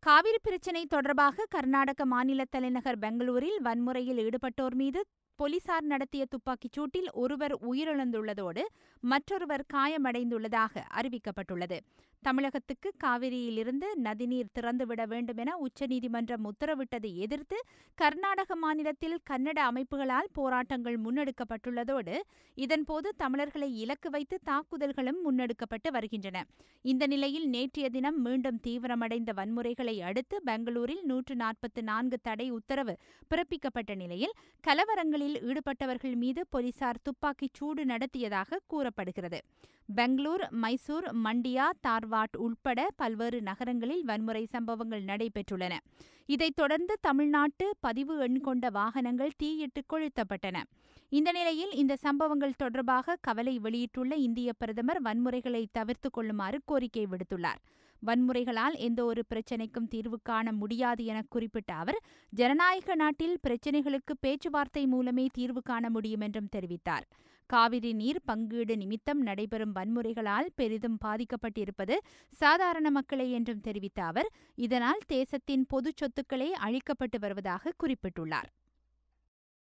காவிரி பிரச்சினை தொடர்பாக கர்நாடக மாநில தலைநகர் பெங்களூரில் வன்முறையில் ஈடுபட்டோர் மீது போலீசார் நடத்திய துப்பாக்கிச் சூட்டில் ஒருவர் உயிரிழந்துள்ளதோடு மற்றொருவர் காயமடைந்துள்ளதாக அறிவிக்கப்பட்டுள்ளது. தமிழகத்துக்கு காவிரியிலிருந்து நதிநீர் திறந்துவிட வேண்டும் என உச்சநீதிமன்றம் உத்தரவிட்டதை எதிர்த்து கர்நாடக மாநிலத்தில் கன்னட அமைப்புகளால் போராட்டங்கள் முன்னெடுக்கப்பட்டுள்ளதோடு இதன்போது தமிழர்களை இலக்கு வைத்து தாக்குதல்களும் முன்னெடுக்கப்பட்டு வருகின்றன. இந்த நிலையில் நேற்றைய தினம் மீண்டும் தீவிரமடைந்த வன்முறைகளை அடுத்து பெங்களூரில் 144 தடை உத்தரவு பிறப்பிக்கப்பட்ட நிலையில் கலவரங்களில் ஈடுபட்டவர்கள் மீது போலீசார் துப்பாக்கிச் சூடு நடத்தியதாக கூறப்படுகிறது. பெங்களூர், மைசூர், மண்டியா, தார்வாட் உட்பட பல்வேறு நகரங்களில் வன்முறை சம்பவங்கள் நடைபெற்றுள்ளன. இதைத் தொடர்ந்து தமிழ்நாட்டு பதிவு எண் கொண்ட வாகனங்கள் தீயிட்டு கொளுத்தப்பட்டன. இந்த நிலையில் இந்த சம்பவங்கள் தொடர்பாக கவலை வெளியிட்டுள்ள இந்திய பிரதமர் வன்முறைகளை தவிர்த்துக் கொள்ளுமாறு கோரிக்கை விடுத்துள்ளார். வன்முறைகளால் எந்தவொரு பிரச்சினைக்கும் தீர்வு காண முடியாது என குறிப்பிட்ட அவர், ஜனநாயக நாட்டில் பிரச்சினைகளுக்கு பேச்சுவார்த்தை மூலமே தீர்வு காண முடியும் என்றும் தெரிவித்தார். காவிரி நீர் பங்கீடு நிமித்தம் நடைபெறும் வன்முறைகளால் பெரிதும் பாதிக்கப்பட்டிருப்பது சாதாரண மக்களே என்றும் தெரிவித்த அவர், இதனால் தேசத்தின் பொதுச் சொத்துக்களே அழிக்கப்பட்டு வருவதாக குறிப்பிட்டுள்ளார்.